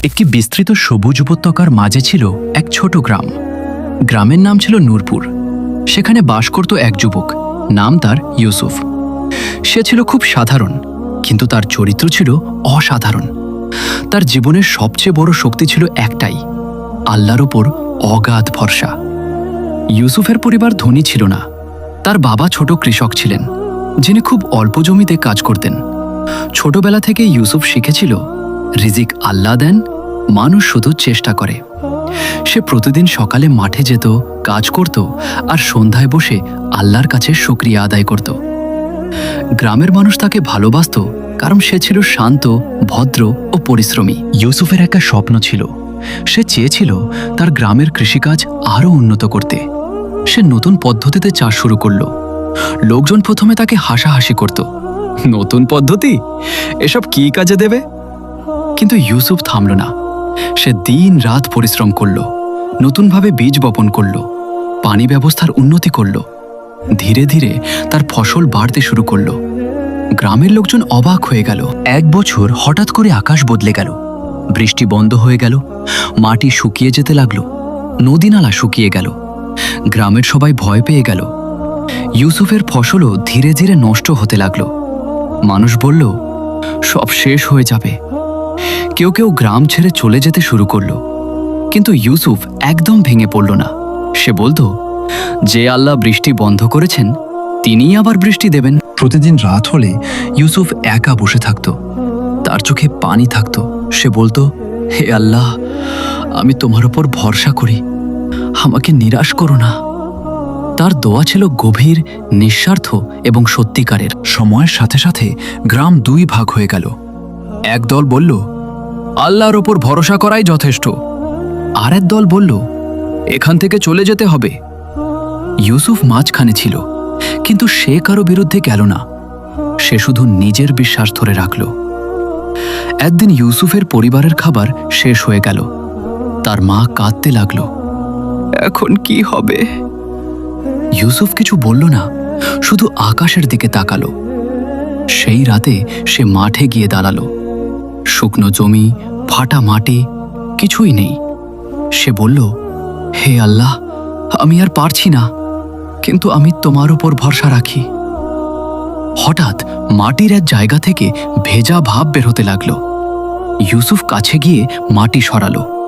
একটি বিস্তৃত সবুজ উপত্যকার মাঝে ছিল এক ছোট গ্রাম। গ্রামের নাম ছিল নূরপুর। সেখানে বাস করত এক যুবক, নাম তার ইউসুফ। সে ছিল খুব সাধারণ, কিন্তু তার চরিত্র ছিল অসাধারণ। তার জীবনের সবচেয়ে বড় শক্তি ছিল একটাই, আল্লাহর ওপর অগাধ ভরসা। ইউসুফের পরিবার ধনী ছিল না। তার বাবা ছোট কৃষক ছিলেন, যিনি খুব অল্প জমিতে কাজ করতেন। ছোটবেলা থেকে ইউসুফ শিখেছিল, রিজিক আল্লাহ দেন, মানুষ শুধু চেষ্টা করে। সে প্রতিদিন সকালে মাঠে যেত, কাজ করত, আর সন্ধ্যায় বসে আল্লাহর কাছে শুকরিয়া আদায় করত। গ্রামের মানুষ তাকে ভালোবাসত, কারণ সে ছিল শান্ত, ভদ্র ও পরিশ্রমী। ইউসুফের একটা স্বপ্ন ছিল। সে চেয়েছিল তার গ্রামের কৃষিকাজ আরও উন্নত করতে। সে নতুন পদ্ধতিতে চাষ শুরু করল। লোকজন প্রথমে তাকে হাসাহাসি করত, নতুন পদ্ধতি, এসব কি কাজে দেবে? কিন্তু ইউসুফ থামল না। সে দিন রাত পরিশ্রম করল, নতুনভাবে বীজ বপন করল, পানি ব্যবস্থার উন্নতি করল। ধীরে ধীরে তার ফসল বাড়তে শুরু করল। গ্রামের লোকজন অবাক হয়ে গেল। এক বছর হঠাৎ করে আকাশ বদলে গেল। বৃষ্টি বন্ধ হয়ে গেল, মাটি শুকিয়ে যেতে লাগল, নদী-নালা শুকিয়ে গেল। গ্রামের সবাই ভয় পেয়ে গেল। ইউসুফের ফসলও ধীরে ধীরে নষ্ট হতে লাগল। মানুষ বলল, সব শেষ হয়ে যাবে। কেউ কেউ গ্রাম ছেড়ে চলে যেতে শুরু করল। কিন্তু ইউসুফ একদম ভেঙে পড়ল না। সে বলতো, যে আল্লাহ বৃষ্টি বন্ধ করেছেন, তিনিই আবার বৃষ্টি দেবেন। প্রতিদিন রাত হলে ইউসুফ একা বসে থাকত। তার চোখে পানি থাকত। সে বলতো, হে আল্লাহ, আমি তোমার উপর ভরসা করি, আমাকে নিরাশ করো না। তার দোয়া ছিল গভীর, নিঃস্বার্থ এবং সত্যিকারের। সময়ের সাথে সাথে গ্রাম দুই ভাগ হয়ে গেল। এক দল বলল, আল্লাহর ওপর ভরসা করাই যথেষ্ট। আর এক দল বলল, এখান থেকে চলে যেতে হবে। ইউসুফ মাঝখানে ছিল, কিন্তু সে কারো বিরুদ্ধে গেল না। সে শুধু নিজের বিশ্বাস ধরে রাখল। একদিন ইউসুফের পরিবারের খাবার শেষ হয়ে গেল। তার মা কাঁদতে লাগল, এখন কি হবে? ইউসুফ কিছু বলল না, শুধু আকাশের দিকে তাকালো। সেই রাতে সে মাঠে গিয়ে দাঁড়ালো। শুকনো জমি, ফাটা মাটি, কিছুই নেই। সে বলল, হে আল্লাহ, আমি আর পারছি না, কিন্তু আমি তোমার উপর ভরসা রাখি। হঠাৎ মাটির এক জায়গা থেকে ভেজা ভাব বের হতে লাগলো। ইউসুফ কাছে গিয়ে মাটি সরালো।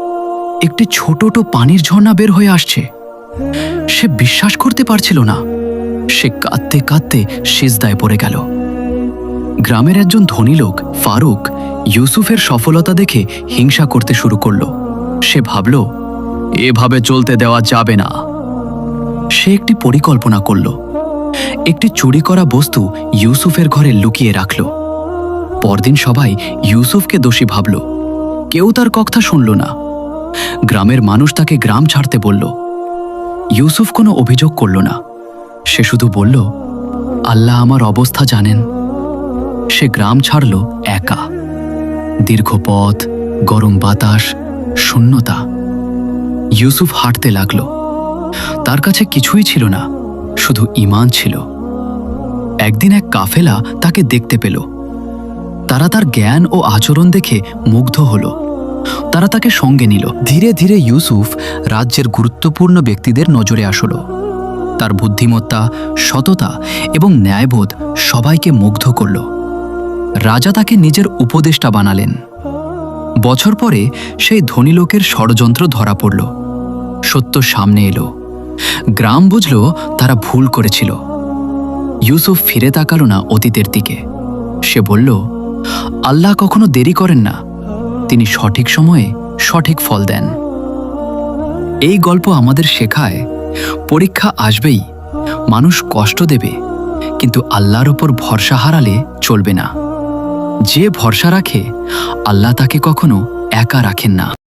একটি ছোট পানির ঝর্ণা বের হয়ে আসছে। সে বিশ্বাস করতে পারছিল না। সে কাঁদতে কাঁদতে সিজদায় পড়ে গেল। গ্রামের একজন ধনী লোক, ফারুক, ইউসুফের সফলতা দেখে হিংসা করতে শুরু করল। সে ভাবল, এভাবে চলতে দেওয়া যাবে না। সে একটি পরিকল্পনা করল। একটি চুরি করা বস্তু ইউসুফের ঘরে লুকিয়ে রাখল। পরদিন সবাই ইউসুফকে দোষী ভাবল। কেউ তার কথা শুনল না। গ্রামের মানুষ তাকে গ্রাম ছাড়তে বলল। ইউসুফ কোনো অভিযোগ করল না। সে শুধু বলল, আল্লাহ আমার অবস্থা জানেন। সে গ্রাম ছাড়ল একা। দীর্ঘ পথ, গরম বাতাস, শূন্যতা। ইউসুফ হাঁটতে লাগল। তার কাছে কিছুই ছিল না, শুধু ঈমান ছিল। একদিন এক কাফেলা তাকে দেখতে পেল। তারা তার জ্ঞান ও আচরণ দেখে মুগ্ধ হল। তারা তাকে সঙ্গে নিল। ধীরে ধীরে ইউসুফ রাজ্যের গুরুত্বপূর্ণ ব্যক্তিদের নজরে আসলো। তার বুদ্ধিমত্তা, সততা এবং ন্যায়বোধ সবাইকে মুগ্ধ করল। রাজা তাকে নিজের উপদেষ্টা বানালেন। বছর পরে সেই ধনী লোকের ষড়যন্ত্র ধরা পড়ল। সত্য সামনে এলো। গ্রাম বুঝল তারা ভুল করেছিল। ইউসুফ ফিরে তাকালো না অতীতের দিকে। সে বলল, আল্লাহ কখনো দেরি করেন না, তিনি সঠিক সময়ে সঠিক ফল দেন। এই গল্প আমাদের শেখায়, পরীক্ষা আসবেই, মানুষ কষ্ট দেবে, কিন্তু আল্লাহর ওপর ভরসা হারালে চলবে না। যে ভরসা রাখে, আল্লাহ তাকে কখনো একা রাখেন না।